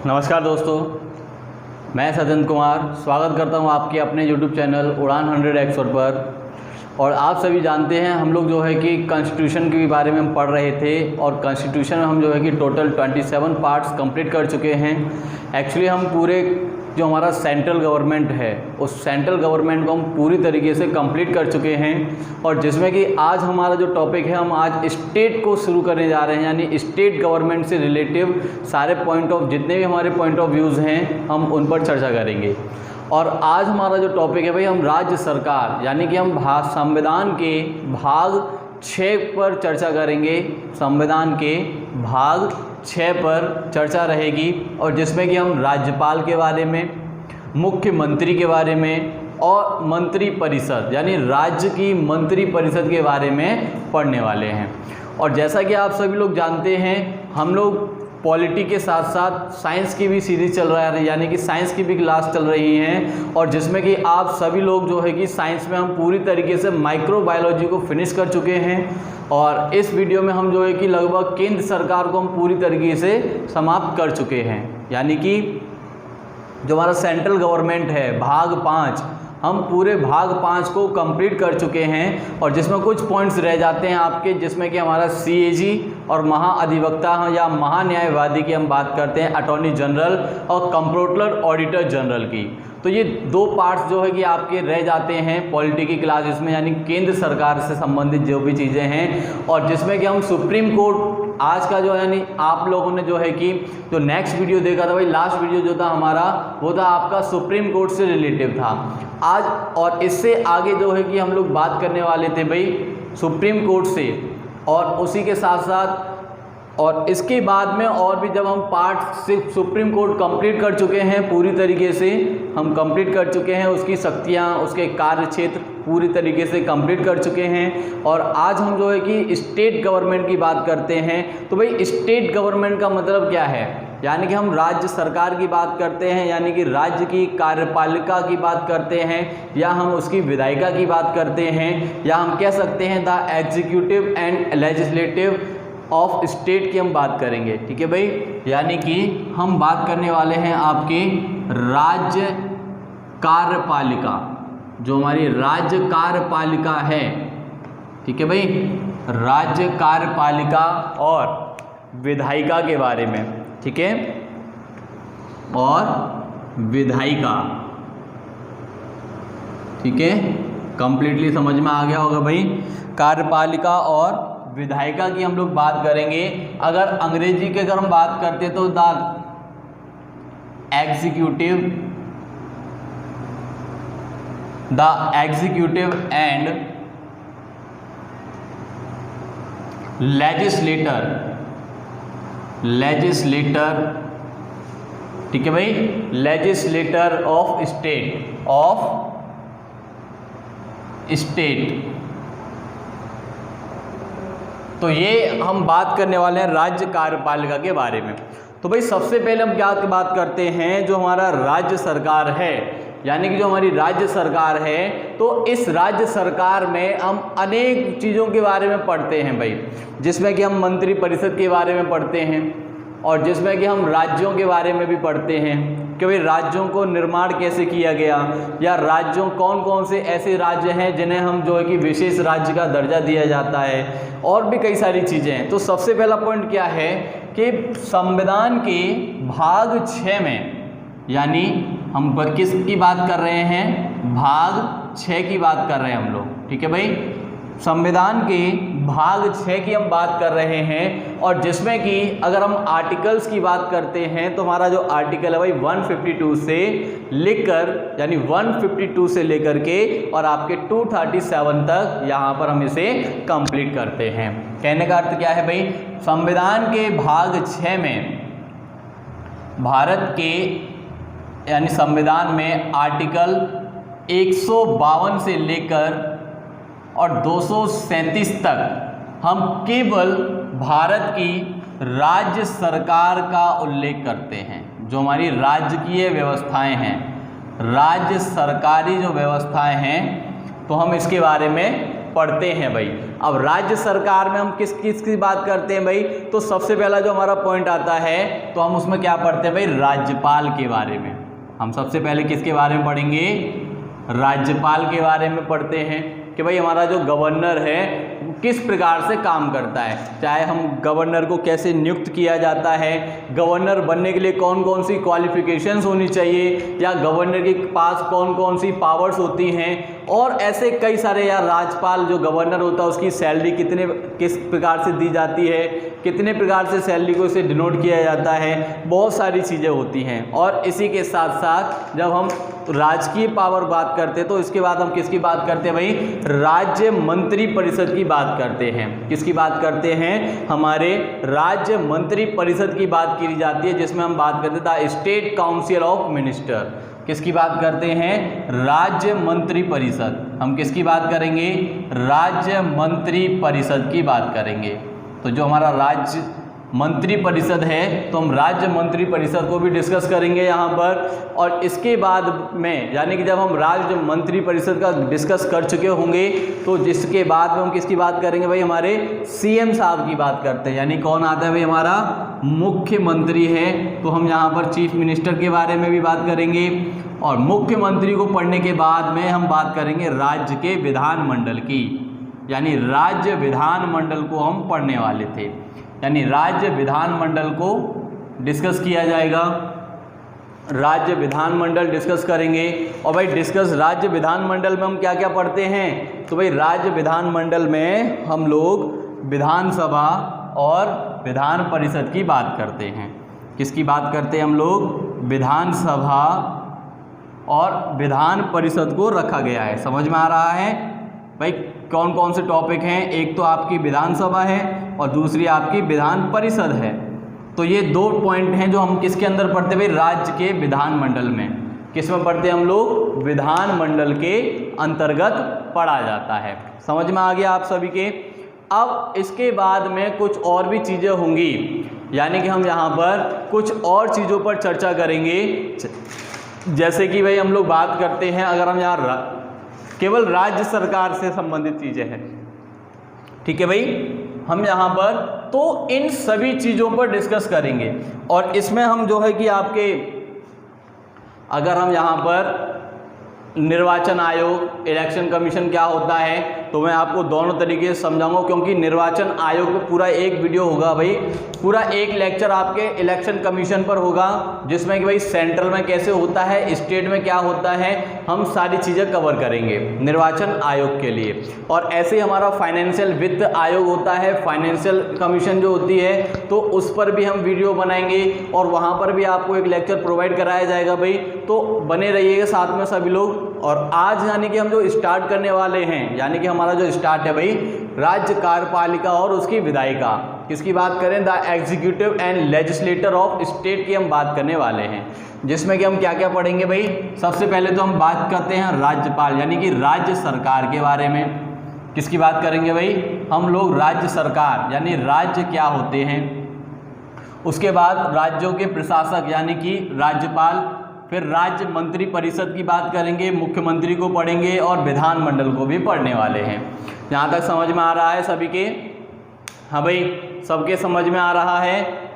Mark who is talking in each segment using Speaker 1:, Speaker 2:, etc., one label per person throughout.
Speaker 1: नमस्कार दोस्तों, मैं सज्जन कुमार स्वागत करता हूं आपके अपने YouTube चैनल उड़ान 100 एक्सपर्ट पर। और आप सभी जानते हैं हम लोग जो है कि कॉन्स्टिट्यूशन के बारे में हम पढ़ रहे थे और कॉन्स्टिट्यूशन में हम जो है कि टोटल 27 पार्ट्स कंप्लीट कर चुके हैं। एक्चुअली हम पूरे जो हमारा सेंट्रल गवर्नमेंट है उस सेंट्रल गवर्नमेंट को हम पूरी तरीके से कंप्लीट कर चुके हैं। और जिसमें कि आज हमारा जो टॉपिक है, हम आज स्टेट को शुरू करने जा रहे हैं, यानी स्टेट गवर्नमेंट से रिलेटिव सारे जितने भी हमारे पॉइंट ऑफ व्यूज़ हैं हम उन पर चर्चा करेंगे। और आज हमारा जो टॉपिक है भाई, हम राज्य सरकार यानी कि हम संविधान के भाग 6 पर चर्चा करेंगे। संविधान के भाग 6 पर चर्चा रहेगी और जिसमें कि हम राज्यपाल के बारे में, मुख्यमंत्री के बारे में और मंत्री परिषद यानी राज्य की मंत्री परिषद के बारे में पढ़ने वाले हैं। और जैसा कि आप सभी लोग जानते हैं, हम लोग पॉलिटी के साथ साथ साइंस की भी सीरीज चल रहा है, यानी कि साइंस की भी क्लास चल रही हैं। और जिसमें कि आप सभी लोग जो है कि साइंस में हम पूरी तरीके से माइक्रोबायोलॉजी को फिनिश कर चुके हैं। और इस वीडियो में हम जो है कि लगभग केंद्र सरकार को हम पूरी तरीके से समाप्त कर चुके हैं, यानी कि जो हमारा सेंट्रल गवर्नमेंट है भाग 5, हम पूरे भाग 5 को कंप्लीट कर चुके हैं। और जिसमें कुछ पॉइंट्स रह जाते हैं आपके, जिसमें कि हमारा CAG और महाअधिवक्ता या महान्यायवादी की हम बात करते हैं, अटॉर्नी जनरल और कंप्ट्रोलर ऑडिटर जनरल की। तो ये 2 पार्ट्स जो है कि आपके रह जाते हैं पॉलिटी की क्लासेस में, यानी केंद्र सरकार से संबंधित जो भी चीज़ें हैं। और जिसमें कि हम सुप्रीम कोर्ट आज का जो यानी आप लोगों ने जो है कि जो नेक्स्ट वीडियो देखा था भाई, लास्ट वीडियो जो था हमारा वो था आपका सुप्रीम कोर्ट से रिलेटिव था आज। और इससे आगे जो है कि हम लोग बात करने वाले थे भाई सुप्रीम कोर्ट से, और उसी के साथ साथ और इसके बाद में और भी जब हम पार्ट सिर्फ सुप्रीम कोर्ट कंप्लीट कर चुके हैं, पूरी तरीके से हम कंप्लीट कर चुके हैं, उसकी शक्तियाँ, उसके कार्य क्षेत्र पूरी तरीके से कंप्लीट कर चुके हैं। और आज हम जो है कि स्टेट गवर्नमेंट की बात करते हैं। तो भाई स्टेट गवर्नमेंट का मतलब क्या है, यानी कि हम राज्य सरकार की बात करते हैं, यानी कि राज्य की कार्यपालिका की बात करते हैं, या हम उसकी विधायिका की बात करते हैं, या हम कह सकते हैं the executive and legislative of state की हम बात करेंगे। ठीक है भाई, यानी कि हम बात करने वाले हैं आपके राज्य कार्यपालिका, जो हमारी राज्य कार्यपालिका है। ठीक है भाई, राज्य कार्यपालिका और विधायिका के बारे में। ठीक है, और विधायिका। ठीक है, कंप्लीटली समझ में आ गया होगा भाई। कार्यपालिका और विधायिका की हम लोग बात करेंगे। अगर अंग्रेजी की अगर हम बात करते तो द एग्जीक्यूटिव एंड लेजिस्लेटर। ठीक है भाई, लेजिस्लेटर ऑफ स्टेट। तो ये हम बात करने वाले हैं राज्य कार्यपालिका के बारे में। तो भाई सबसे पहले हम क्या बात करते हैं, जो हमारा राज्य सरकार है, यानी कि जो हमारी राज्य सरकार है, तो इस राज्य सरकार में हम अनेक चीज़ों के बारे में पढ़ते हैं भाई, जिसमें कि हम मंत्री परिषद के बारे में पढ़ते हैं, और जिसमें कि हम राज्यों के बारे में भी पढ़ते हैं कि भाई राज्यों को निर्माण कैसे किया गया, या राज्यों कौन कौन से ऐसे राज्य हैं जिन्हें हम जो है कि विशेष राज्य का दर्जा दिया जाता है, और भी कई सारी चीज़ें हैं। तो सबसे पहला पॉइंट क्या है कि संविधान के भाग 6 में, यानी हम किसकी बात कर रहे हैं, भाग 6 की बात कर रहे हैं हम लोग। ठीक है भाई, संविधान के भाग 6 की हम बात कर रहे हैं। और जिसमें कि अगर हम आर्टिकल्स की बात करते हैं तो हमारा जो आर्टिकल है भाई 152 से लेकर, यानी 152 से लेकर के और आपके 237 तक यहाँ पर हम इसे कंप्लीट करते हैं। कहने का अर्थ क्या है भाई, संविधान के भाग 6 में भारत के यानी संविधान में आर्टिकल 152 से लेकर और 237 तक हम केवल भारत की राज्य सरकार का उल्लेख करते हैं। जो हमारी राजकीय व्यवस्थाएं हैं, राज्य सरकारी जो व्यवस्थाएं हैं, तो हम इसके बारे में पढ़ते हैं भाई। अब राज्य सरकार में हम किस किस की बात करते हैं भाई, तो सबसे पहला जो हमारा पॉइंट आता है तो हम उसमें क्या पढ़ते हैं भाई, राज्यपाल के बारे में। हम सबसे पहले किसके बारे में पढ़ेंगे, राज्यपाल के बारे में पढ़ते हैं कि भाई हमारा जो गवर्नर है किस प्रकार से काम करता है, चाहे हम गवर्नर को कैसे नियुक्त किया जाता है, गवर्नर बनने के लिए कौन कौन सी क्वालिफिकेशंस होनी चाहिए, या गवर्नर के पास कौन कौन सी पावर्स होती हैं, और ऐसे कई सारे, या राज्यपाल जो गवर्नर होता है उसकी सैलरी किस प्रकार से दी जाती है, कितने प्रकार से सैलरी को इसे डिनोट किया जाता है, बहुत सारी चीज़ें होती हैं। और इसी के साथ साथ जब हम राजकीय पावर बात करते हैं तो इसके बाद हम किसकी बात करते हैं भाई, राज्य मंत्री परिषद की बात करते हैं। किसकी बात करते हैं, हमारे राज्य मंत्री परिषद की बात की जाती है, जिसमें हम बात करते हैं the state council of minister. किसकी बात करते हैं, राज्य मंत्री परिषद। हम किसकी बात करेंगे, राज्य मंत्री परिषद की बात करेंगे। तो जो हमारा राज्य मंत्री परिषद है तो हम राज्य मंत्री परिषद को भी डिस्कस करेंगे यहाँ पर। और इसके बाद में, यानी कि जब हम राज्य मंत्री परिषद का डिस्कस कर चुके होंगे तो जिसके बाद में हम किसकी बात करेंगे भाई, हमारे सीएम साहब की बात करते हैं। यानी कौन आता है भाई, हमारा मुख्यमंत्री है, तो हम यहाँ पर चीफ मिनिस्टर के बारे में भी बात करेंगे। और मुख्यमंत्री को पढ़ने के बाद में हम बात करेंगे राज्य के विधानमंडल की, यानी राज्य विधानमंडल को हम पढ़ने वाले थे, यानी राज्य विधानमंडल को डिस्कस किया जाएगा। राज्य विधानमंडल डिस्कस करेंगे। और भाई डिस्कस राज्य विधानमंडल में हम क्या क्या पढ़ते हैं, तो भाई राज्य विधानमंडल में हम लोग विधानसभा और विधान परिषद की बात करते हैं। किसकी बात करते हैं हम लोग, विधानसभा और विधान परिषद को रखा गया है। समझ में आ रहा है भाई कौन कौन से टॉपिक हैं, एक तो आपकी विधानसभा है और दूसरी आपकी विधान परिषद है। तो ये दो पॉइंट हैं जो हम किसके अंदर पढ़ते हैं भाई, राज्य के विधानमंडल में। किस में पढ़ते हैं हम लोग, विधानमंडल के अंतर्गत पढ़ा जाता है। समझ में आ गया आप सभी के। अब इसके बाद में कुछ और भी चीज़ें होंगी, यानी कि हम यहाँ पर कुछ और चीज़ों पर चर्चा करेंगे। जैसे कि भाई हम लोग बात करते हैं, अगर हम यहाँ केवल राज्य सरकार से संबंधित चीज़ें हैं, ठीक है भाई, हम यहाँ पर तो इन सभी चीज़ों पर डिस्कस करेंगे। और इसमें हम जो है कि आपके, अगर हम यहाँ पर निर्वाचन आयोग, इलेक्शन कमीशन क्या होता है, तो मैं आपको दोनों तरीके से समझाऊंगा, क्योंकि निर्वाचन आयोग पे पूरा एक वीडियो होगा भाई, पूरा एक लेक्चर आपके इलेक्शन कमीशन पर होगा, जिसमें कि भाई सेंट्रल में कैसे होता है, स्टेट में क्या होता है, हम सारी चीज़ें कवर करेंगे निर्वाचन आयोग के लिए। और ऐसे ही हमारा फाइनेंशियल वित्त आयोग होता है, फाइनेंशियल कमीशन जो होती है, तो उस पर भी हम वीडियो बनाएंगे और वहाँ पर भी आपको एक लेक्चर प्रोवाइड कराया जाएगा भाई। तो बने रहिएगा साथ में सभी लोग। और आज यानी कि हम जो स्टार्ट करने वाले हैं, यानी कि हमारा जो स्टार्ट है भाई, राज्य कार्यपालिका और उसकी विधायिका, किसकी बात करें, the executive and legislator of state की हम बात करने वाले हैं। जिसमें कि हम क्या क्या पढ़ेंगे भाई, सबसे पहले तो हम बात करते हैं राज्यपाल, यानी कि राज्य सरकार के बारे में। किसकी बात करेंगे भाई, हम लोग राज्य सरकार, यानी राज्य क्या होते हैं। उसके बाद राज्यों के प्रशासक यानी कि राज्यपाल, फिर राज्य मंत्री परिषद की बात करेंगे, मुख्यमंत्री को पढ़ेंगे और विधानमंडल को भी पढ़ने वाले हैं। यहाँ तक समझ में आ रहा है सभी के, हाँ भाई सबके समझ में आ रहा है।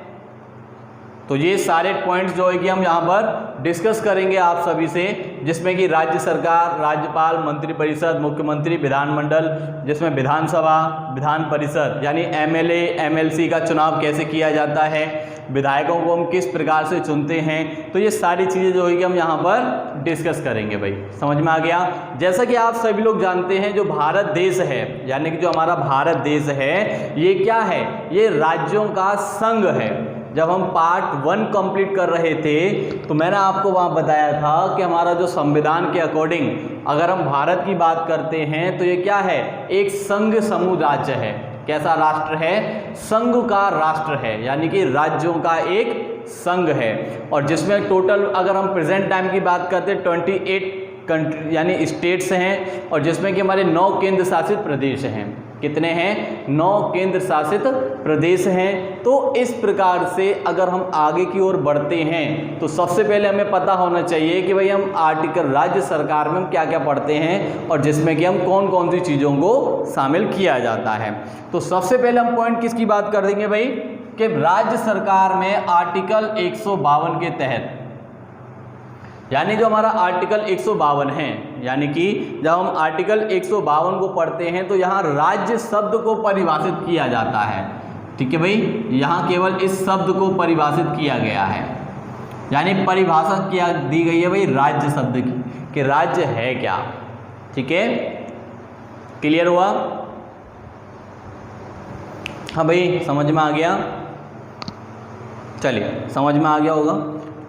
Speaker 1: तो ये सारे पॉइंट्स जो है कि हम यहाँ पर डिस्कस करेंगे आप सभी से, जिसमें कि राज्य सरकार, राज्यपाल, मंत्री परिषद, मुख्यमंत्री, विधानमंडल, जिसमें विधानसभा, विधान परिषद यानी एमएलए, एमएलसी का चुनाव कैसे किया जाता है, विधायकों को हम किस प्रकार से चुनते हैं। तो ये सारी चीज़ें जो है कि हम यहाँ पर डिस्कस करेंगे भाई। समझ में आ गया। जैसा कि आप सभी लोग जानते हैं, जो भारत देश है, यानी कि जो हमारा भारत देश है, ये क्या है, ये राज्यों का संघ है। जब हम पार्ट 1 कंप्लीट कर रहे थे तो मैंने आपको वहाँ बताया था कि हमारा जो संविधान के अकॉर्डिंग अगर हम भारत की बात करते हैं तो ये क्या है, एक संघ समूह राज्य है। कैसा राष्ट्र है, संघ का राष्ट्र है, यानी कि राज्यों का एक संघ है। और जिसमें टोटल अगर हम प्रेजेंट टाइम की बात करते हैं 28 कंट्री यानी स्टेट्स हैं, और जिसमें कि हमारे 9 केंद्र शासित प्रदेश हैं। कितने हैं? 9 केंद्र शासित प्रदेश हैं। तो इस प्रकार से अगर हम आगे की ओर बढ़ते हैं तो सबसे पहले हमें पता होना चाहिए कि भाई हम आर्टिकल राज्य सरकार में हम क्या क्या पढ़ते हैं और जिसमें कि हम कौन कौन सी चीज़ों को शामिल किया जाता है। तो सबसे पहले हम पॉइंट किसकी बात कर देंगे भाई कि राज्य सरकार में आर्टिकल 152 के तहत, यानी जो हमारा आर्टिकल 152 है, यानी कि जब हम आर्टिकल 152 को पढ़ते हैं तो यहाँ राज्य शब्द को परिभाषित किया जाता है। ठीक है भाई, यहाँ केवल इस शब्द को परिभाषित किया गया है, यानी परिभाषा क्या दी गई है भाई राज्य शब्द की कि राज्य है क्या। ठीक है, क्लियर हुआ? हाँ भाई, समझ में आ गया? चलिए, समझ में आ गया होगा।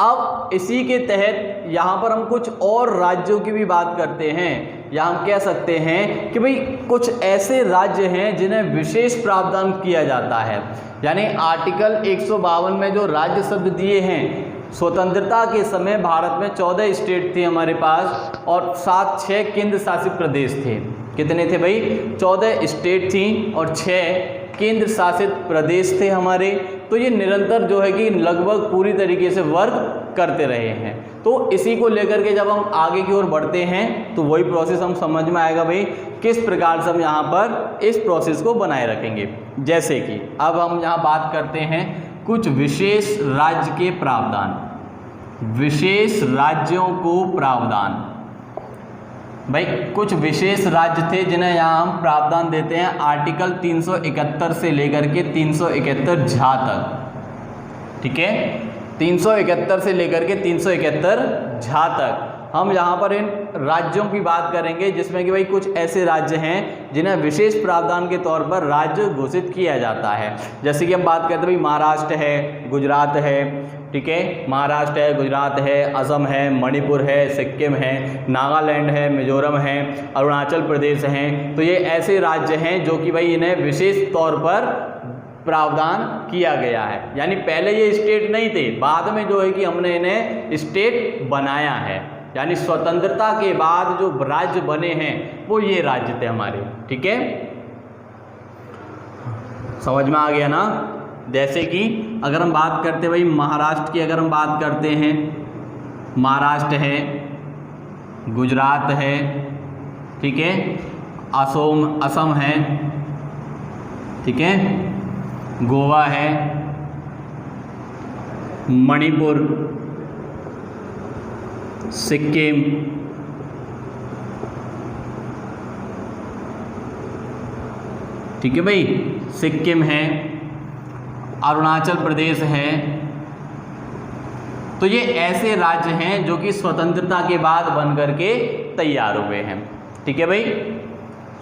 Speaker 1: अब इसी के तहत यहाँ पर हम कुछ और राज्यों की भी बात करते हैं, या हम कह सकते हैं कि भाई कुछ ऐसे राज्य हैं जिन्हें विशेष प्रावधान किया जाता है। यानी आर्टिकल 152 में जो राज्य शब्द दिए हैं, स्वतंत्रता के समय भारत में 14 स्टेट थे हमारे पास और 6 केंद्र शासित प्रदेश थे। कितने थे भाई? 14 स्टेट थी और 6 केंद्र शासित प्रदेश थे हमारे। तो ये निरंतर जो है कि लगभग पूरी तरीके से वर्क करते रहे हैं। तो इसी को लेकर के जब हम आगे की ओर बढ़ते हैं तो वही प्रोसेस हम समझ में आएगा भाई किस प्रकार से हम यहाँ पर इस प्रोसेस को बनाए रखेंगे। जैसे कि अब हम यहाँ बात करते हैं कुछ विशेष राज्य के प्रावधान, विशेष राज्यों को प्रावधान। भाई कुछ विशेष राज्य थे जिन्हें यहाँ हम प्रावधान देते हैं आर्टिकल 371 से लेकर के 371 झा तक। ठीक है, 371 से लेकर के 371 झा तक हम यहाँ पर इन राज्यों की बात करेंगे जिसमें कि भाई कुछ ऐसे राज्य हैं जिन्हें विशेष प्रावधान के तौर पर राज्य घोषित किया जाता है। जैसे कि हम बात करते हैं भाई महाराष्ट्र है, गुजरात है, ठीक है, महाराष्ट्र है, गुजरात है, असम है, मणिपुर है, सिक्किम है, नागालैंड है, मिजोरम है, अरुणाचल प्रदेश हैं। तो ये ऐसे राज्य हैं जो कि भाई इन्हें विशेष तौर पर प्रावधान किया गया है। यानी पहले ये स्टेट नहीं थे, बाद में जो है कि हमने इन्हें स्टेट बनाया है। यानी स्वतंत्रता के बाद जो राज्य बने हैं वो ये राज्य थे हमारे। ठीक है, समझ में आ गया ना? जैसे कि अगर हम बात करते भाई महाराष्ट्र की, अगर हम बात करते हैं, महाराष्ट्र है, गुजरात है, ठीक है, असम है, ठीक है, गोवा है, मणिपुर, सिक्किम, ठीक है भाई, सिक्किम है, अरुणाचल प्रदेश है। तो ये ऐसे राज्य हैं जो कि स्वतंत्रता के बाद बन करके तैयार हुए हैं। ठीक है भाई,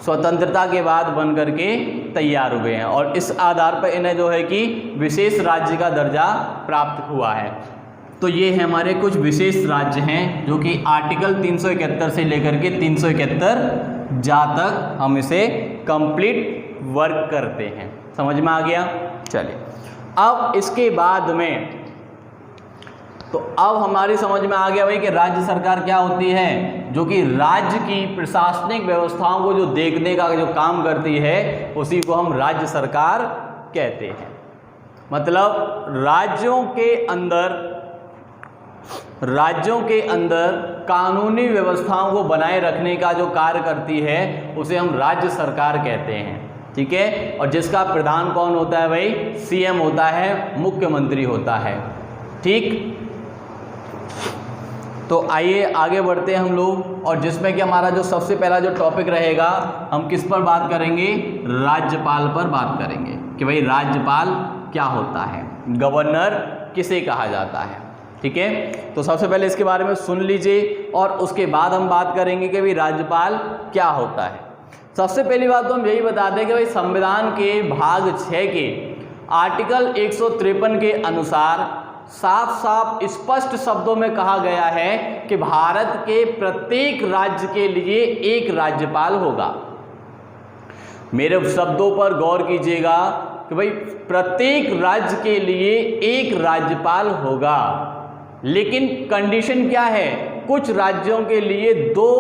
Speaker 1: स्वतंत्रता के बाद बन करके तैयार हुए हैं और इस आधार पर इन्हें जो है कि विशेष राज्य का दर्जा प्राप्त हुआ है। तो ये है हमारे कुछ विशेष राज्य हैं जो कि आर्टिकल 371 से लेकर के 371 जा तक हम इसे कंप्लीट वर्क करते हैं। समझ में आ गया? चलिए, अब इसके बाद में तो अब हमारी समझ में आ गया भाई कि राज्य सरकार क्या होती है, जो कि राज्य की प्रशासनिक व्यवस्थाओं को जो देखने का जो काम करती है उसी को हम राज्य सरकार कहते हैं। मतलब राज्यों के अंदर कानूनी व्यवस्थाओं को बनाए रखने का जो कार्य करती है उसे हम राज्य सरकार कहते हैं। ठीक है, और जिसका प्रधान कौन होता है भाई? सीएम होता है, मुख्यमंत्री होता है। ठीक, तो आइए आगे बढ़ते हैं हम लोग, और जिसमें कि हमारा जो सबसे पहला जो टॉपिक रहेगा हम किस पर बात करेंगे? राज्यपाल पर बात करेंगे कि भाई राज्यपाल क्या होता है, गवर्नर किसे कहा जाता है। ठीक है, तो सबसे पहले इसके बारे में सुन लीजिए और उसके बाद हम बात करेंगे कि भाई राज्यपाल क्या होता है। सबसे पहली बात तो हम यही बता दें कि भाई संविधान के भाग 6 के आर्टिकल 153 के अनुसार साफ साफ स्पष्ट शब्दों में कहा गया है कि भारत के प्रत्येक राज्य के लिए एक राज्यपाल होगा। मेरे शब्दों पर गौर कीजिएगा कि भाई प्रत्येक राज्य के लिए एक राज्यपाल होगा, लेकिन कंडीशन क्या है? कुछ राज्यों के लिए 2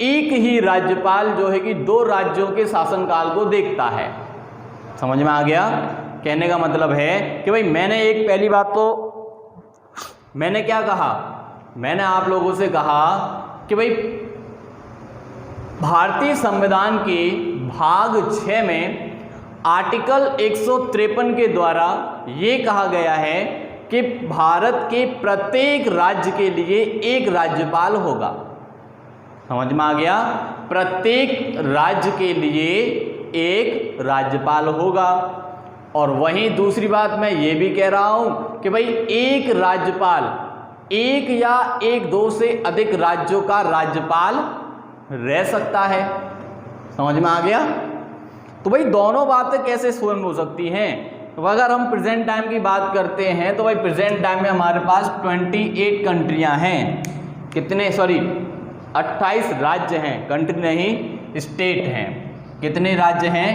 Speaker 1: एक ही राज्यपाल जो है कि 2 राज्यों के शासनकाल को देखता है। समझ में आ गया? कहने का मतलब है कि भाई मैंने एक पहली बात तो मैंने क्या कहा, मैंने आप लोगों से कहा कि भाई भारतीय संविधान के भाग 6 में आर्टिकल 153 के द्वारा ये कहा गया है कि भारत के प्रत्येक राज्य के लिए एक राज्यपाल होगा। समझ में आ गया? प्रत्येक राज्य के लिए एक राज्यपाल होगा। और वहीं दूसरी बात मैं ये भी कह रहा हूं कि भाई एक राज्यपाल एक या एक 2 से अधिक राज्यों का राज्यपाल रह सकता है। समझ में आ गया? तो भाई दोनों बातें कैसे स्वयं हो सकती हैं? तो अगर हम प्रेजेंट टाइम की बात करते हैं तो भाई प्रेजेंट टाइम में हमारे पास 28 कंट्रियां हैं। कितने, सॉरी 28 राज्य हैं, कंट्री नहीं स्टेट हैं। कितने राज्य हैं?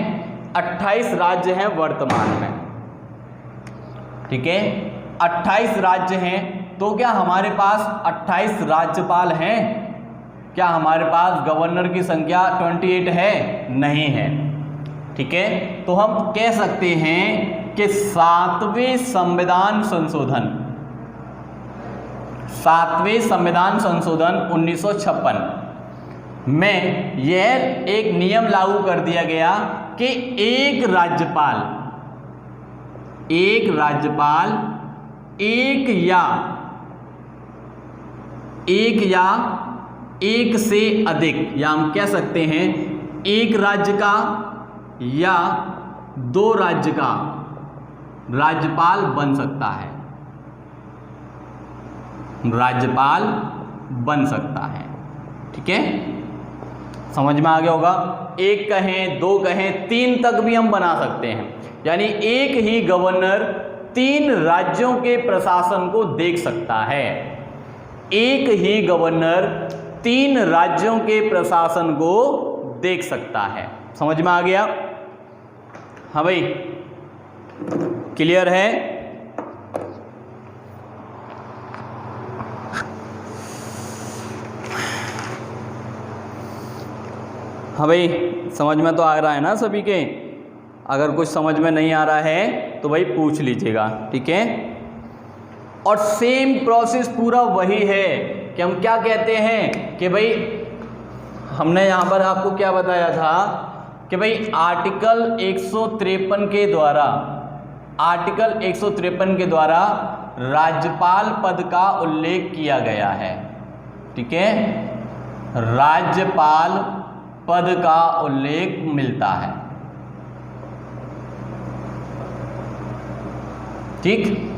Speaker 1: 28 राज्य हैं वर्तमान में। ठीक है, 28 राज्य हैं। तो क्या हमारे पास 28 राज्यपाल हैं? क्या हमारे पास गवर्नर की संख्या 28 है? नहीं है। ठीक है, तो हम कह सकते हैं कि 7वें संविधान संशोधन 1956 में यह एक नियम लागू कर दिया गया कि एक राज्यपाल एक से अधिक, या हम कह सकते हैं एक राज्य का या 2 राज्य का राज्यपाल बन सकता है। राज्यपाल बन सकता है। ठीक है, समझ में आ गया होगा? 1 कहें, 2 कहें, 3 तक भी हम बना सकते हैं। यानी एक ही गवर्नर 3 राज्यों के प्रशासन को देख सकता है। एक ही गवर्नर 3 राज्यों के प्रशासन को देख सकता है। समझ में आ गया? हाँ भाई, क्लियर है? हाँ भाई, समझ में तो आ रहा है ना सभी के? अगर कुछ समझ में नहीं आ रहा है तो भाई पूछ लीजिएगा। ठीक है, और सेम प्रोसेस पूरा वही है कि हम क्या कहते हैं कि भाई हमने यहाँ पर आपको क्या बताया था कि भाई आर्टिकल 153 के द्वारा राज्यपाल पद का उल्लेख किया गया है। ठीक है, राज्यपाल पद का उल्लेख मिलता है। ठीक,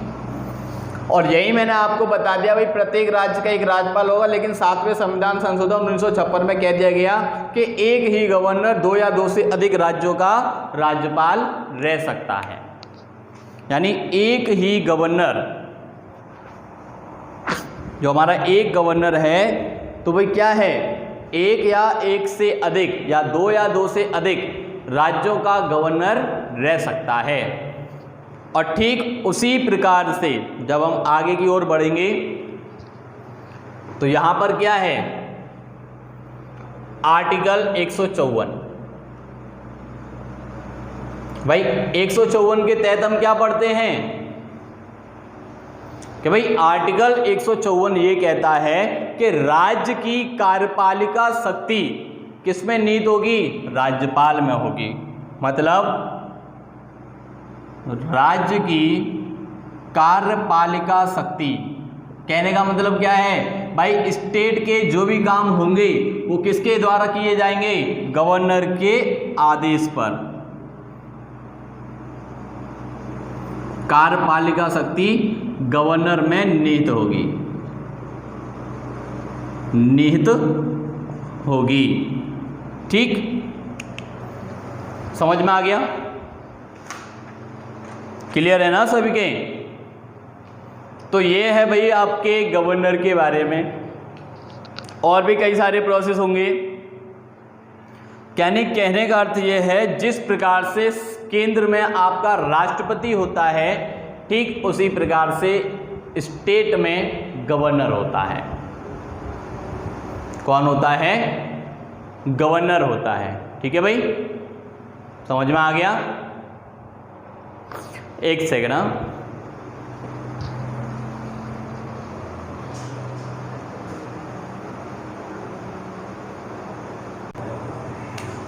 Speaker 1: और यही मैंने आपको बता दिया भाई प्रत्येक राज्य का एक राज्यपाल होगा, लेकिन 7वें संविधान संशोधन 1956 में कह दिया गया कि एक ही गवर्नर 2 या 2 से अधिक राज्यों का राज्यपाल रह सकता है। यानी एक ही गवर्नर, जो हमारा एक गवर्नर है, तो भाई क्या है, एक या एक से अधिक या 2 या 2 से अधिक राज्यों का गवर्नर रह सकता है। और ठीक उसी प्रकार से जब हम आगे की ओर बढ़ेंगे तो यहां पर क्या है, आर्टिकल 154। भाई 154 के तहत हम क्या पढ़ते हैं कि भाई आर्टिकल 154 ये कहता है कि राज्य की कार्यपालिका शक्ति किसमें निहित होगी? राज्यपाल में होगी। मतलब राज्य की कार्यपालिका शक्ति कहने का मतलब क्या है भाई, स्टेट के जो भी काम होंगे वो किसके द्वारा किए जाएंगे? गवर्नर के आदेश पर। कार्यपालिका शक्ति गवर्नर में निहित होगी। ठीक, समझ में आ गया? क्लियर है ना सभी के? तो ये है भाई आपके गवर्नर के बारे में। और भी कई सारे प्रोसेस होंगे। कहने का अर्थ ये है, जिस प्रकार से केंद्र में आपका राष्ट्रपति होता है, ठीक उसी प्रकार से स्टेट में गवर्नर होता है। कौन होता है? गवर्नर होता है। ठीक है भाई, समझ में आ गया? एक सेकंड,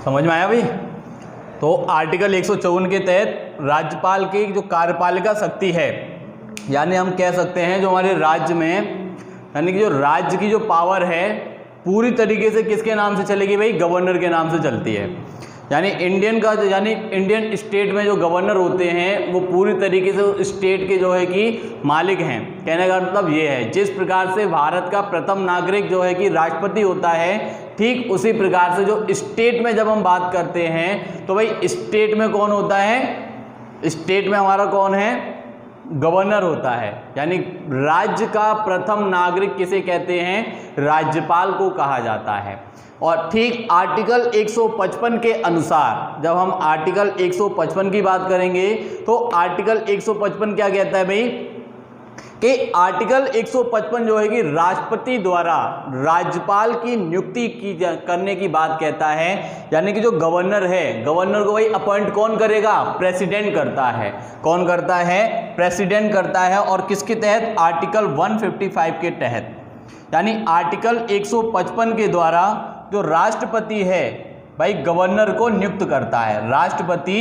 Speaker 1: समझ में आया भाई? तो आर्टिकल 154 के तहत राज्यपाल की जो कार्यपालिका शक्ति है, यानी हम कह सकते हैं जो हमारे राज्य में, यानी कि जो राज्य की जो पावर है पूरी तरीके से किसके नाम से चलेगी भाई? गवर्नर के नाम से चलती है। यानी इंडियन स्टेट में जो गवर्नर होते हैं वो पूरी तरीके से स्टेट के जो है कि मालिक हैं। कहने का मतलब ये है, जिस प्रकार से भारत का प्रथम नागरिक जो है कि राष्ट्रपति होता है, ठीक उसी प्रकार से जो स्टेट में जब हम बात करते हैं तो भाई स्टेट में कौन होता है? स्टेट में हमारा कौन है? गवर्नर होता है। यानी राज्य का प्रथम नागरिक किसे कहते हैं? राज्यपाल को कहा जाता है। और ठीक आर्टिकल 155 के अनुसार, जब हम आर्टिकल 155 की बात करेंगे तो आर्टिकल 155 क्या कहता है भाई? कि आर्टिकल 155 जो है कि राष्ट्रपति द्वारा राज्यपाल की नियुक्ति करने की बात कहता है। यानी कि जो गवर्नर है, गवर्नर को भाई अपॉइंट कौन करेगा? प्रेसिडेंट करता है। कौन करता है? प्रेसिडेंट करता है। और किसके तहत? आर्टिकल 155 के तहत। यानी आर्टिकल 155 के द्वारा जो राष्ट्रपति है भाई गवर्नर को नियुक्त करता है। राष्ट्रपति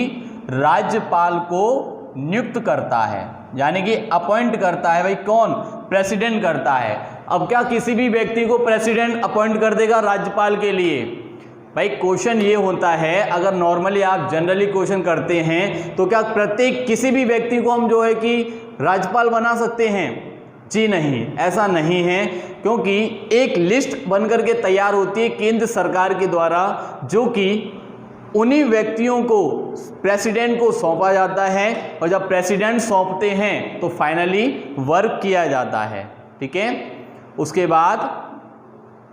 Speaker 1: राज्यपाल को नियुक्त करता है, यानी कि अपॉइंट करता है। भाई कौन? प्रेसिडेंट करता है। अब क्या किसी भी व्यक्ति को प्रेसिडेंट अपॉइंट कर देगा राज्यपाल के लिए? भाई क्वेश्चन ये होता है, अगर नॉर्मली आप जनरली क्वेश्चन करते हैं तो क्या प्रत्येक किसी भी व्यक्ति को हम जो है कि राज्यपाल बना सकते हैं? जी नहीं, ऐसा नहीं है, क्योंकि एक लिस्ट बनकर के तैयार होती है केंद्र सरकार के द्वारा, जो कि उन्हीं व्यक्तियों को प्रेसिडेंट को सौंपा जाता है। और जब प्रेसिडेंट सौंपते हैं तो फाइनली वर्क किया जाता है। ठीक है, उसके बाद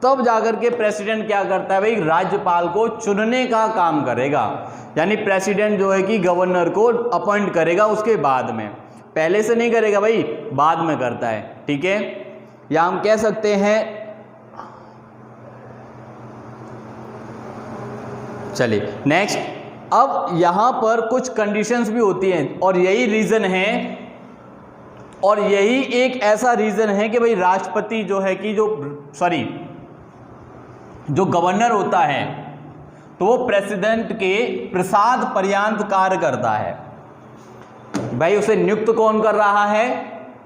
Speaker 1: तब जाकर के प्रेसिडेंट क्या करता है भाई? राज्यपाल को चुनने का काम करेगा। यानी प्रेसिडेंट जो है कि गवर्नर को अपॉइंट करेगा उसके बाद में, पहले से नहीं करेगा भाई, बाद में करता है। ठीक है, या हम कह सकते हैं, चलिए नेक्स्ट। अब यहां पर कुछ कंडीशंस भी होती हैं और यही रीजन है, और यही एक ऐसा रीजन है कि भाई राष्ट्रपति जो है कि जो गवर्नर होता है तो वो प्रेसिडेंट के प्रसाद पर्यंत कार्य करता है। भाई उसे नियुक्त कौन कर रहा है?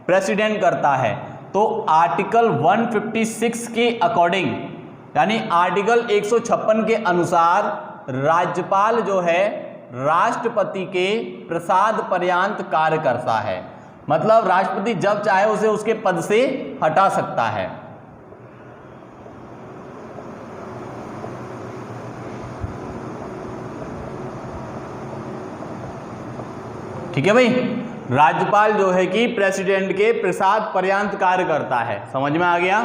Speaker 1: प्रेसिडेंट करता है। तो आर्टिकल 156 के अकॉर्डिंग, यानी आर्टिकल 156 के अनुसार राज्यपाल जो है राष्ट्रपति के प्रसाद पर्यंत कार्य करता है। मतलब राष्ट्रपति जब चाहे उसे उसके पद से हटा सकता है। ठीक है भाई, राज्यपाल जो है कि प्रेसिडेंट के प्रसाद पर्यंत कार्य करता है। समझ में आ गया?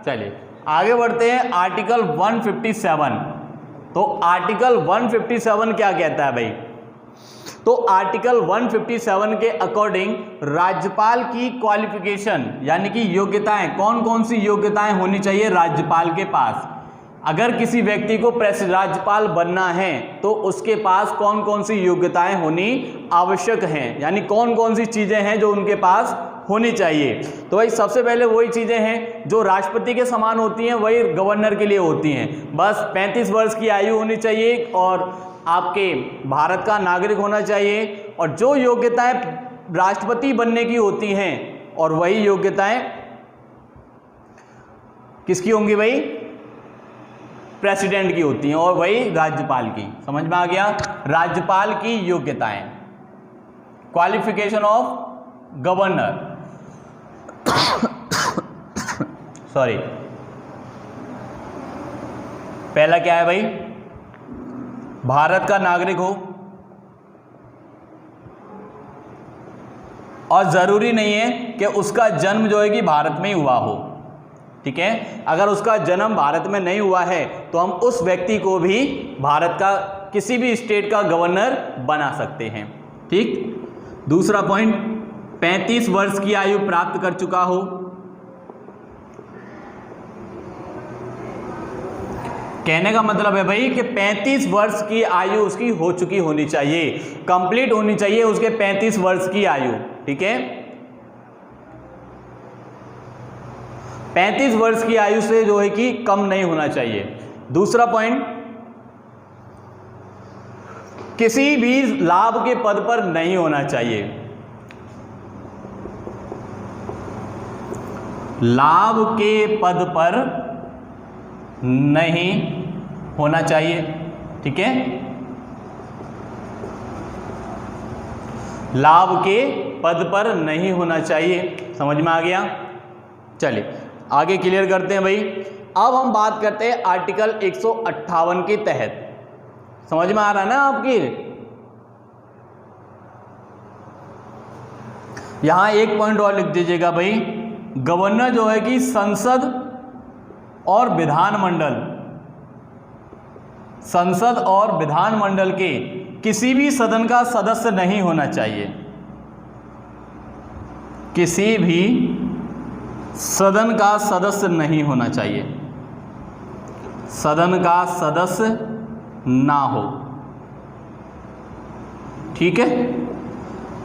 Speaker 1: चलिए आगे बढ़ते हैं। आर्टिकल 157। तो आर्टिकल 157 क्या कहता है भाई? तो आर्टिकल 157 के अकॉर्डिंग राज्यपाल की क्वालिफिकेशन, यानी कि योग्यताएं, कौन कौन सी योग्यताएं होनी चाहिए राज्यपाल के पास। अगर किसी व्यक्ति को राज्यपाल बनना है तो उसके पास कौन कौन सी योग्यताएं होनी आवश्यक हैं, यानी कौन कौन सी चीजें हैं जो उनके पास होनी चाहिए। तो भाई सबसे पहले वही चीजें हैं जो राष्ट्रपति के समान होती हैं, वही गवर्नर के लिए होती हैं। बस 35 वर्ष की आयु होनी चाहिए और आपके भारत का नागरिक होना चाहिए। और जो योग्यताएं राष्ट्रपति बनने की होती हैं, और वही योग्यताएं किसकी होंगी भाई? प्रेसिडेंट की होती हैं, और वही राज्यपाल की। समझ में आ गया? राज्यपाल की योग्यताएं, क्वालिफिकेशन ऑफ गवर्नर सॉरी, पहला क्या है भाई? भारत का नागरिक हो, और जरूरी नहीं है कि उसका जन्म जो है कि भारत में ही हुआ हो। ठीक है, अगर उसका जन्म भारत में नहीं हुआ है तो हम उस व्यक्ति को भी भारत का किसी भी स्टेट का गवर्नर बना सकते हैं। ठीक, दूसरा पॉइंट, 35 वर्ष की आयु प्राप्त कर चुका हो। कहने का मतलब है भाई कि 35 वर्ष की आयु उसकी हो चुकी होनी चाहिए, कंप्लीट होनी चाहिए उसके 35 वर्ष की आयु। ठीक है, 35 वर्ष की आयु से जो है कि कम नहीं होना चाहिए। दूसरा पॉइंट, किसी भी लाभ के पद पर नहीं होना चाहिए, लाभ के पद पर नहीं होना चाहिए। ठीक है, लाभ के पद पर नहीं होना चाहिए। समझ में आ गया? चलिए आगे क्लियर करते हैं भाई। अब हम बात करते हैं आर्टिकल 158 के तहत। समझ में आ रहा है ना आपकी? यहां एक पॉइंट और लिख दीजिएगा भाई, गवर्नर जो है कि संसद और विधानमंडल, संसद और विधानमंडल के किसी भी सदन का सदस्य नहीं होना चाहिए, किसी भी सदन का सदस्य नहीं होना चाहिए, सदन का सदस्य ना हो। ठीक है,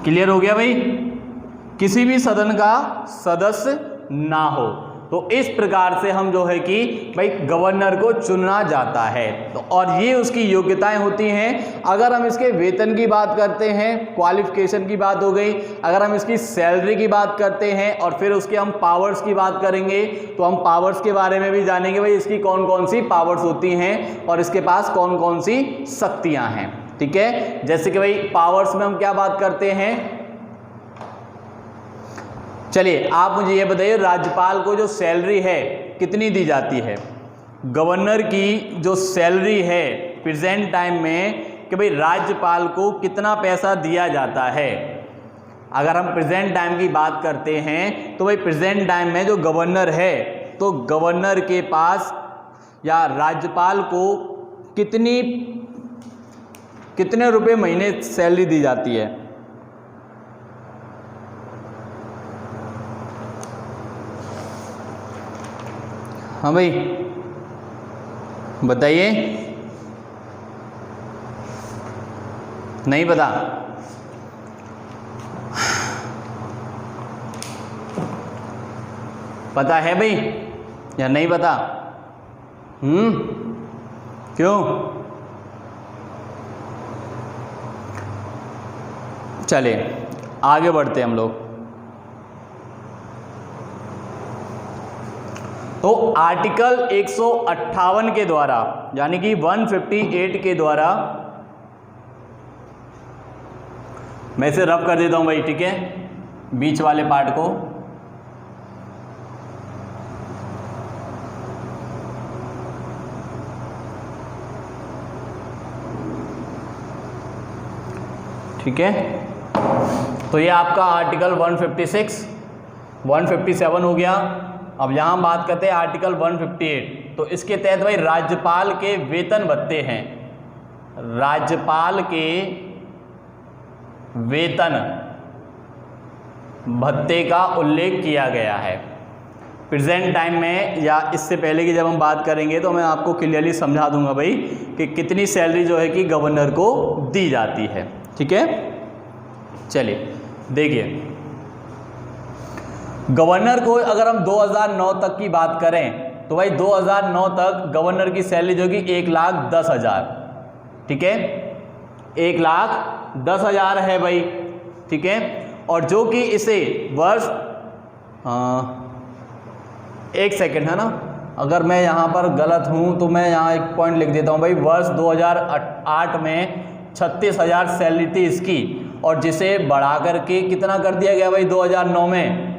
Speaker 1: क्लियर हो गया भाई? किसी भी सदन का सदस्य ना हो। तो इस प्रकार से हम जो है कि भाई गवर्नर को चुना जाता है। तो और ये उसकी योग्यताएं होती हैं। अगर हम इसके वेतन की बात करते हैं, क्वालिफिकेशन की बात हो गई, अगर हम इसकी सैलरी की बात करते हैं और फिर उसके हम पावर्स की बात करेंगे तो हम पावर्स के बारे में भी जानेंगे भाई इसकी कौन कौन सी पावर्स होती हैं और इसके पास कौन कौन सी शक्तियां हैं। ठीक है, जैसे कि भाई पावर्स में हम क्या बात करते हैं, चलिए आप मुझे ये बताइए राज्यपाल को जो सैलरी है कितनी दी जाती है? गवर्नर की जो सैलरी है प्रेजेंट टाइम में कि भाई राज्यपाल को कितना पैसा दिया जाता है? अगर हम प्रेजेंट टाइम की बात करते हैं तो भाई प्रेजेंट टाइम में जो गवर्नर है तो गवर्नर के पास या राज्यपाल को कितने रुपए महीने सैलरी दी जाती है? हाँ भाई बताइए, नहीं पता? पता है भाई या नहीं पता? क्यों? चलिए आगे बढ़ते हैं हम लोग। तो आर्टिकल 158 के द्वारा यानी कि 158 के द्वारा, मैं इसे रब कर देता हूं भाई, ठीक है, बीच वाले पार्ट को। ठीक है, तो ये आपका आर्टिकल 156, 157 हो गया। अब यहाँ बात करते हैं आर्टिकल 158। तो इसके तहत भाई राज्यपाल के वेतन भत्ते हैं, राज्यपाल के वेतन भत्ते का उल्लेख किया गया है। प्रेजेंट टाइम में या इससे पहले की जब हम बात करेंगे तो मैं आपको क्लियरली समझा दूंगा भाई कि कितनी सैलरी जो है कि गवर्नर को दी जाती है। ठीक है, चलिए देखिए, गवर्नर को अगर हम 2009 तक की बात करें तो भाई 2009 तक गवर्नर की सैलरी जो कि 1,10,000, ठीक है, 1,10,000 है भाई। ठीक है, और जो कि इसे वर्ष एक सेकेंड है ना, अगर मैं यहाँ पर गलत हूँ तो मैं यहाँ एक पॉइंट लिख देता हूँ भाई। वर्ष 2008 में 36,000 सैलरी थी इसकी, और जिसे बढ़ा करके कितना कर दिया गया भाई 2009 में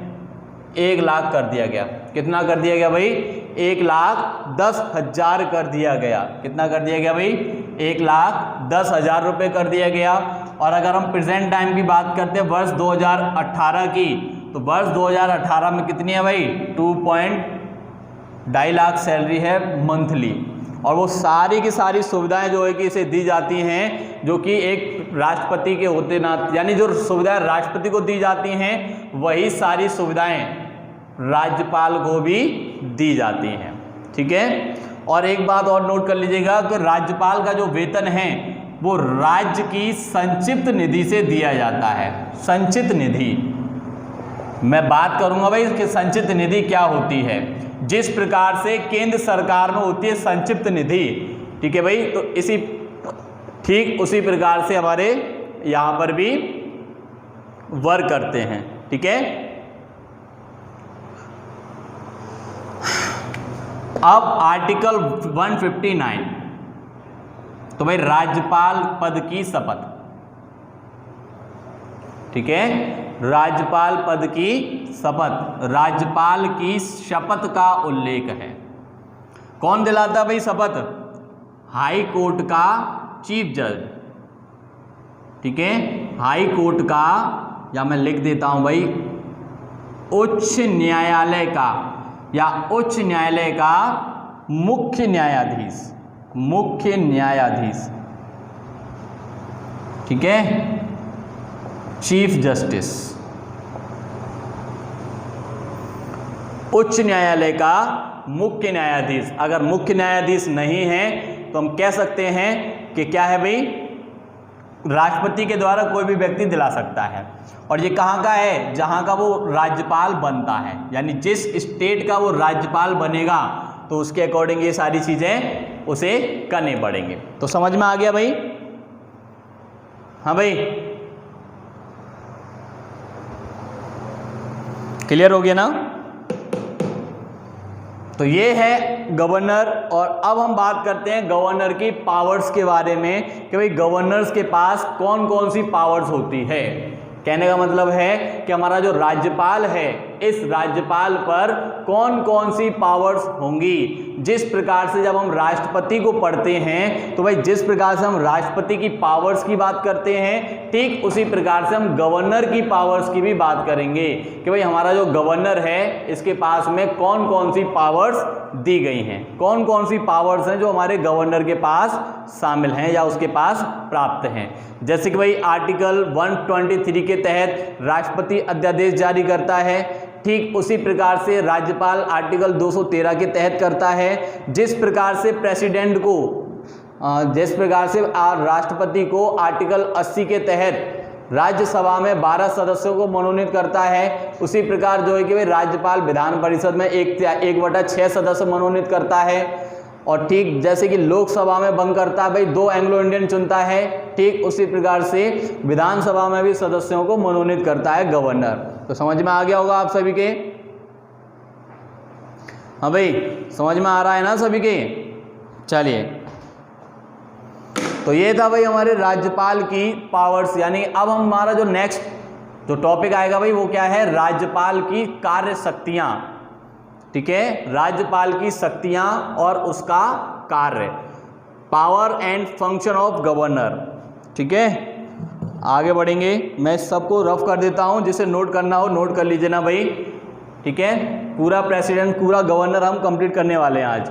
Speaker 1: 1 लाख कर दिया गया। कितना कर दिया गया भाई? 1,10,000 कर दिया गया। कितना कर दिया गया भाई? 1,10,000 रुपये कर दिया गया। और अगर हम प्रेजेंट टाइम की बात करते हैं वर्ष 2018 की, तो वर्ष 2018 में कितनी है भाई? 2.2 लाख सैलरी है मंथली। और वो सारी की सारी सुविधाएं जो है कि इसे दी जाती हैं, जो कि एक राष्ट्रपति के होते नाते, यानी जो सुविधाएं राष्ट्रपति को दी जाती हैं वही सारी सुविधाएं राज्यपाल को भी दी जाती हैं। ठीक है, और एक बात और नोट कर लीजिएगा कि राज्यपाल का जो वेतन है वो राज्य की संचित निधि से दिया जाता है। संचित निधि, मैं बात करूंगा भाई कि संचित निधि क्या होती है। जिस प्रकार से केंद्र सरकार में होती है संचित निधि, ठीक है भाई, तो इसी ठीक उसी प्रकार से हमारे यहां पर भी वर्क करते हैं, ठीक है। अब आर्टिकल 159, तो भाई राज्यपाल पद की शपथ, ठीक है, राज्यपाल पद की शपथ, राज्यपाल की शपथ का उल्लेख है। कौन दिलाता है भाई शपथ? हाई कोर्ट का चीफ जज, ठीक है, हाई कोर्ट का, या मैं लिख देता हूं भाई उच्च न्यायालय का, या उच्च न्यायालय का मुख्य न्यायाधीश, मुख्य न्यायाधीश, ठीक है, चीफ जस्टिस। उच्च न्यायालय का मुख्य न्यायाधीश। अगर मुख्य न्यायाधीश नहीं है तो हम कह सकते हैं कि क्या है भाई, राष्ट्रपति के द्वारा कोई भी व्यक्ति दिला सकता है। और ये कहाँ का है? जहाँ का वो राज्यपाल बनता है, यानी जिस स्टेट का वो राज्यपाल बनेगा तो उसके अकॉर्डिंग ये सारी चीजें उसे करनी पड़ेंगे। तो समझ में आ गया भाई? हाँ भाई, क्लियर हो गया ना? तो ये है गवर्नर। और अब हम बात करते हैं गवर्नर की पावर्स के बारे में कि भाई गवर्नर्स के पास कौन कौन सी पावर्स होती है। कहने का मतलब है कि हमारा जो राज्यपाल है, इस राज्यपाल पर कौन कौन सी पावर्स होंगी। जिस प्रकार से जब हम राष्ट्रपति को पढ़ते हैं तो भाई जिस प्रकार से हम राष्ट्रपति की पावर्स की बात करते हैं, ठीक उसी प्रकार से हम गवर्नर की पावर्स की भी बात करेंगे कि भाई हमारा जो गवर्नर है इसके पास में कौन कौन सी पावर्स दी गई हैं, कौन कौन सी पावर्स हैं जो हमारे गवर्नर के पास शामिल हैं या उसके पास प्राप्त हैं। जैसे कि भाई आर्टिकल 123 के तहत राष्ट्रपति अध्यादेश जारी करता है, ठीक उसी प्रकार से राज्यपाल आर्टिकल 213 के तहत करता है। जिस प्रकार से प्रेसिडेंट को, जिस प्रकार से राष्ट्रपति को आर्टिकल 80 के तहत राज्यसभा में 12 सदस्यों को मनोनीत करता है, उसी प्रकार जो है कि भाई राज्यपाल विधान परिषद में 1/6 सदस्य मनोनीत करता है। और ठीक जैसे कि लोकसभा में भंग करता है भाई 2 एंग्लो इंडियन चुनता है, ठीक उसी प्रकार से विधानसभा में भी सदस्यों को मनोनीत करता है गवर्नर। तो समझ में आ गया होगा आप सभी के? हाँ भाई, समझ में आ रहा है ना सभी के? चलिए, तो ये था भाई हमारे राज्यपाल की पावर्स। यानी अब हमारा जो नेक्स्ट जो टॉपिक आएगा भाई वो क्या है? राज्यपाल की कार्य शक्तियां, ठीक है, राज्यपाल की शक्तियां और उसका कार्य, power and function of governor, ठीक है। आगे बढ़ेंगे, मैं सबको रफ कर देता हूं, जिसे नोट करना हो नोट कर लीजिए ना भाई, ठीक है। पूरा प्रेसिडेंट, पूरा गवर्नर हम कंप्लीट करने वाले हैं आज।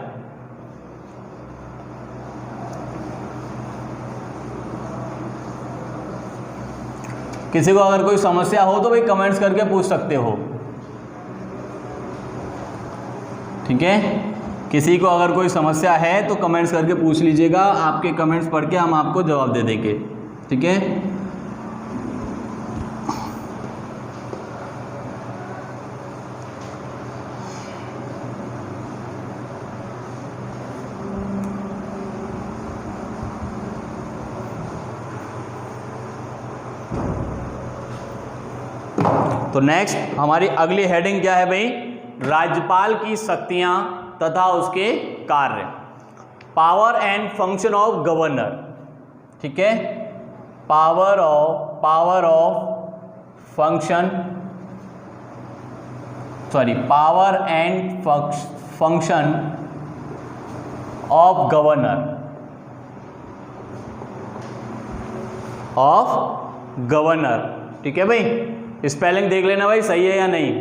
Speaker 1: किसी को अगर कोई समस्या हो तो भाई कमेंट्स करके पूछ सकते हो, ठीक है। किसी को अगर कोई समस्या है तो कमेंट्स करके पूछ लीजिएगा, आपके कमेंट्स पढ़ के हम आपको जवाब दे देंगे, ठीक है। तो नेक्स्ट हमारी अगली हेडिंग क्या है भाई? राज्यपाल की शक्तियां तथा उसके कार्य, power and function of governor, ठीक है। Power of function, sorry, power and function of governor, ठीक है भाई। स्पेलिंग देख लेना भाई, सही है या नहीं,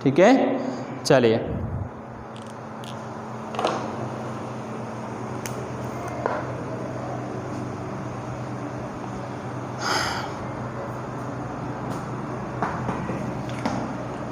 Speaker 1: ठीक है। चलिए,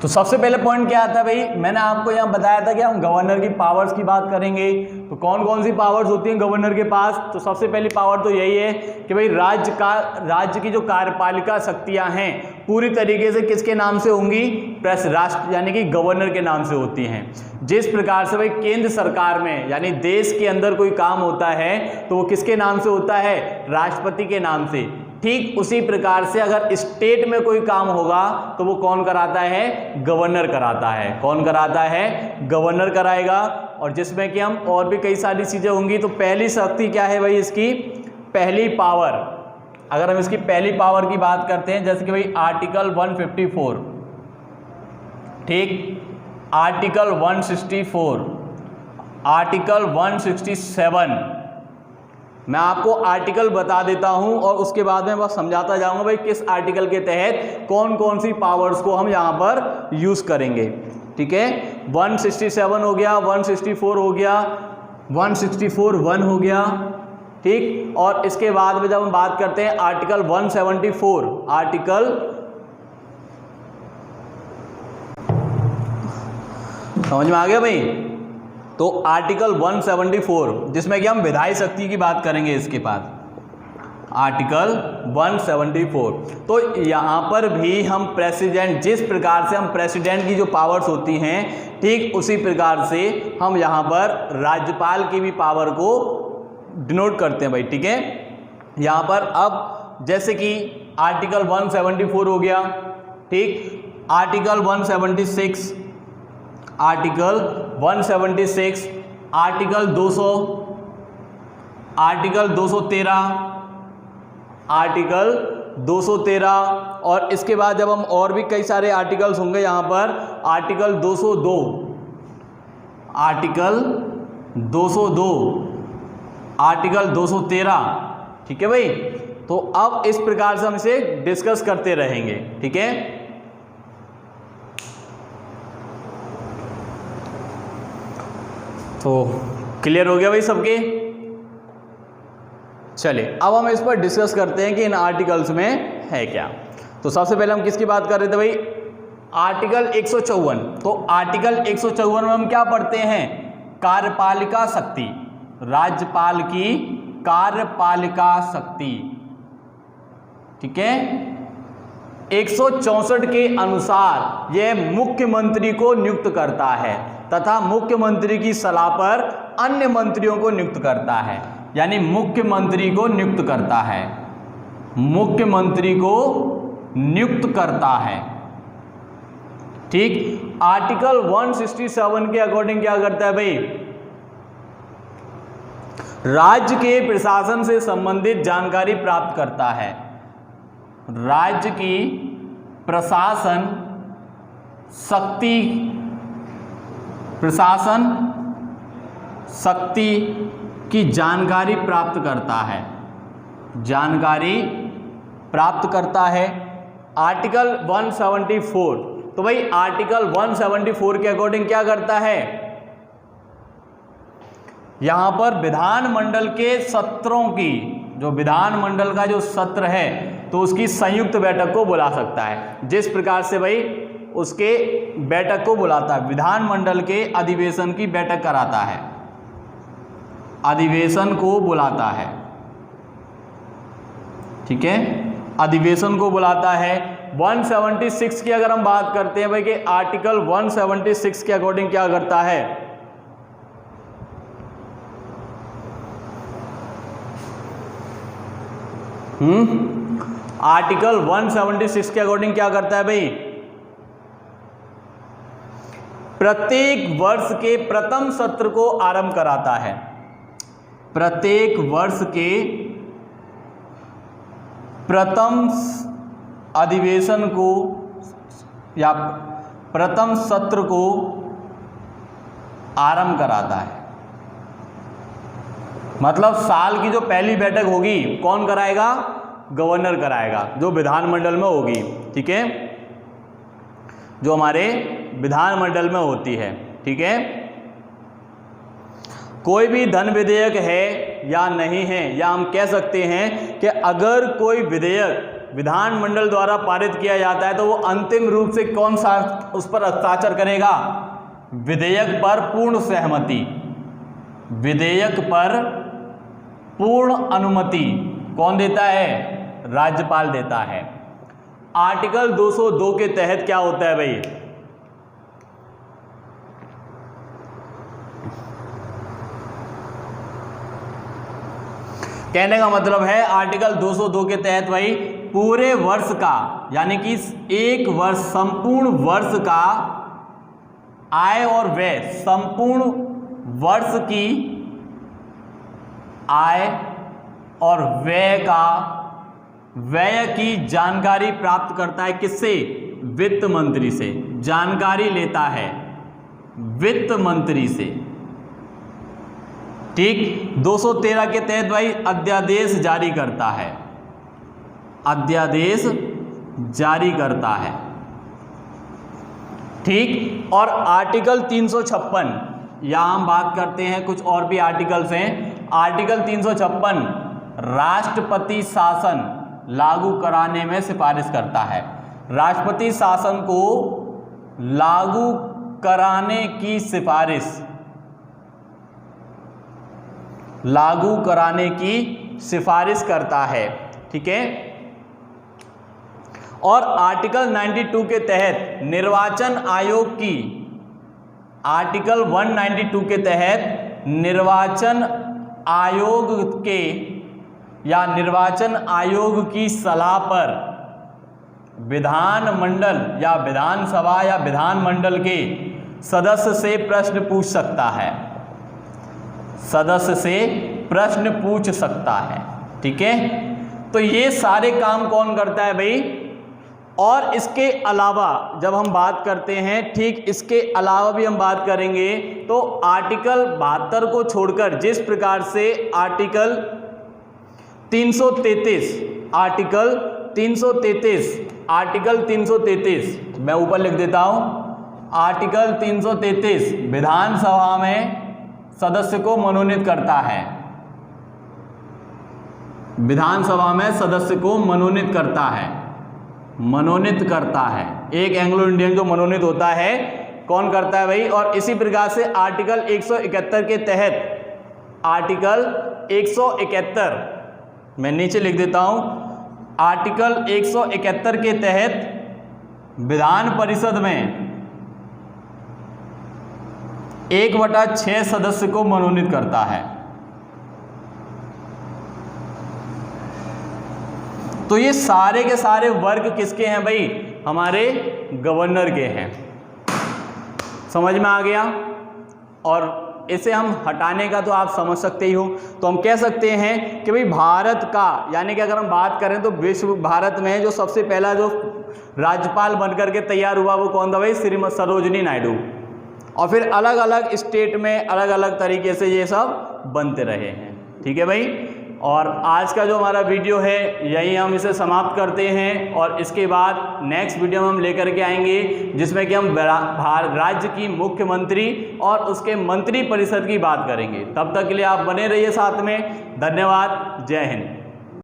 Speaker 1: तो सबसे पहले पॉइंट क्या आता है भाई, मैंने आपको यहाँ बताया था कि हम गवर्नर की पावर्स की बात करेंगे। तो कौन कौन सी पावर्स होती हैं गवर्नर के पास? तो सबसे पहली पावर तो यही है कि भाई राज्य की जो कार्यपालिका शक्तियां हैं पूरी तरीके से किसके नाम से होंगी? राष्ट्र यानी कि गवर्नर के नाम से होती हैं। जिस प्रकार से भाई केंद्र सरकार में यानी देश के अंदर कोई काम होता है तो वो किसके नाम से होता है? राष्ट्रपति के नाम से। ठीक उसी प्रकार से अगर स्टेट में कोई काम होगा तो वो कौन कराता है? गवर्नर कराता है। कौन कराता है? गवर्नर कराएगा। और जिसमें कि हम और भी कई सारी चीजें होंगी। तो पहली शक्ति क्या है भाई इसकी? पहली पावर, अगर हम इसकी पहली पावर की बात करते हैं जैसे कि भाई आर्टिकल 154, ठीक, आर्टिकल 164, आर्टिकल 167, मैं आपको आर्टिकल बता देता हूं और उसके बाद में बस समझाता जाऊंगा भाई किस आर्टिकल के तहत कौन कौन सी पावर्स को हम यहां पर यूज करेंगे। ठीक है, 167 हो गया, 164 हो गया, 164(1) हो गया, ठीक। और इसके बाद में जब हम बात करते हैं आर्टिकल 174, आर्टिकल समझ में आ गया भाई? तो आर्टिकल 174 जिसमें कि हम विधायी शक्ति की बात करेंगे इसके बाद, आर्टिकल 174। तो यहाँ पर भी हम प्रेसिडेंट, जिस प्रकार से हम प्रेसिडेंट की जो पावर्स होती हैं ठीक उसी प्रकार से हम यहाँ पर राज्यपाल की भी पावर को डिनोट करते हैं भाई। ठीक है, यहाँ पर अब जैसे कि आर्टिकल 174 हो गया, ठीक, article 176, article 176, article 200, article 213, article 213 और इसके बाद जब हम और भी कई सारे आर्टिकल्स होंगे यहाँ पर, आर्टिकल 202, आर्टिकल 202, आर्टिकल 213। ठीक है भाई, तो अब इस प्रकार से हम इसे डिस्कस करते रहेंगे। ठीक है, तो क्लियर हो गया भाई सबके? चलिए अब हम इस पर डिस्कस करते हैं कि इन आर्टिकल्स में है क्या। तो सबसे पहले हम किसकी बात कर रहे थे भाई? आर्टिकल 154। तो आर्टिकल 154 में हम क्या पढ़ते हैं? कार्यपालिका शक्ति, राज्यपाल की कार्यपालिका शक्ति। ठीक है, 164 के अनुसार यह मुख्यमंत्री को नियुक्त करता है तथा मुख्यमंत्री की सलाह पर अन्य मंत्रियों को नियुक्त करता है। यानी मुख्यमंत्री को नियुक्त करता है, मुख्यमंत्री को नियुक्त करता है। ठीक, आर्टिकल 167 के अकॉर्डिंग क्या करता है भाई? राज्य के प्रशासन से संबंधित जानकारी प्राप्त करता है। राज्य की प्रशासन शक्ति, प्रशासन शक्ति की जानकारी प्राप्त करता है, जानकारी प्राप्त करता है। आर्टिकल 174, तो भाई आर्टिकल 174 के अकॉर्डिंग क्या करता है? यहां पर विधानमंडल के सत्रों की, जो विधानमंडल का जो सत्र है तो उसकी संयुक्त बैठक को बुला सकता है। जिस प्रकार से भाई उसके बैठक को बुलाता है, विधानमंडल के अधिवेशन की बैठक कराता है, अधिवेशन को बुलाता है। ठीक है, अधिवेशन को बुलाता है। 176 की अगर हम बात करते हैं भाई कि आर्टिकल 176 के अकॉर्डिंग क्या करता है? आर्टिकल 176 के अकॉर्डिंग क्या करता है भाई? प्रत्येक वर्ष के प्रथम सत्र को आरंभ कराता है। प्रत्येक वर्ष के प्रथम अधिवेशन को या प्रथम सत्र को आरंभ कराता है। मतलब साल की जो पहली बैठक होगी कौन कराएगा? गवर्नर कराएगा, जो विधानमंडल में होगी। ठीक है, जो हमारे विधानमंडल में होती है। ठीक है, कोई भी धन विधेयक है या नहीं है, या हम कह सकते हैं कि अगर कोई विधेयक विधानमंडल द्वारा पारित किया जाता है तो वो अंतिम रूप से कौन सा उस पर हस्ताक्षर करेगा? विधेयक पर पूर्ण सहमति, विधेयक पर पूर्ण अनुमति कौन देता है? राज्यपाल देता है। आर्टिकल 202 के तहत क्या होता है भाई? कहने का मतलब है आर्टिकल 202 के तहत भाई पूरे वर्ष का, यानी कि एक वर्ष, संपूर्ण वर्ष का आय और व्यय, संपूर्ण वर्ष की आय और व्यय की जानकारी प्राप्त करता है। किससे? वित्त मंत्री से जानकारी लेता है, वित्त मंत्री से। ठीक। 213 के तहत भाई अध्यादेश जारी करता है, अध्यादेश जारी करता है। ठीक। और आर्टिकल 356, यहां हम बात करते हैं, कुछ और भी आर्टिकल्स हैं। आर्टिकल 356 राष्ट्रपति शासन लागू कराने में सिफारिश करता है। राष्ट्रपति शासन को लागू कराने की सिफारिश, लागू कराने की सिफारिश करता है। ठीक है। और आर्टिकल 92 के तहत निर्वाचन आयोग की, आर्टिकल 192 के तहत निर्वाचन आयोग के या निर्वाचन आयोग की सलाह पर विधानमंडल या विधानसभा या विधानमंडल के सदस्य से प्रश्न पूछ सकता है, सदस्य से प्रश्न पूछ सकता है। ठीक है। तो ये सारे काम कौन करता है भाई? और इसके अलावा जब हम बात करते हैं, ठीक, इसके अलावा भी हम बात करेंगे तो आर्टिकल 72 को छोड़कर जिस प्रकार से आर्टिकल 333, आर्टिकल 333 मैं ऊपर लिख देता हूं, आर्टिकल 333 विधानसभा में सदस्य को मनोनीत करता है, विधानसभा में सदस्य को मनोनीत करता है, मनोनीत करता है। एक एंग्लो इंडियन जो मनोनीत होता है कौन करता है भाई? और इसी प्रकार से आर्टिकल 171 के तहत, आर्टिकल 171 मैं नीचे लिख देता हूं, आर्टिकल 171 के तहत विधान परिषद में 1/6 सदस्य को मनोनीत करता है। तो ये सारे के सारे वर्ग किसके हैं भाई? हमारे गवर्नर के हैं। समझ में आ गया? और इसे हम हटाने का तो आप समझ सकते ही हो। तो हम कह सकते हैं कि भाई भारत का, यानी कि अगर हम बात करें तो विश्व भारत में जो सबसे पहला जो राज्यपाल बनकर के तैयार हुआ वो कौन था भाई? श्रीमती सरोजिनी नायडू। और फिर अलग अलग स्टेट में अलग अलग तरीके से ये सब बनते रहे हैं। ठीक है भाई। और आज का जो हमारा वीडियो है यही हम इसे समाप्त करते हैं, और इसके बाद नेक्स्ट वीडियो में हम लेकर के आएंगे जिसमें कि हम राज्य की मुख्यमंत्री और उसके मंत्री परिषद की बात करेंगे। तब तक के लिए आप बने रहिए साथ में। धन्यवाद। जय हिंद।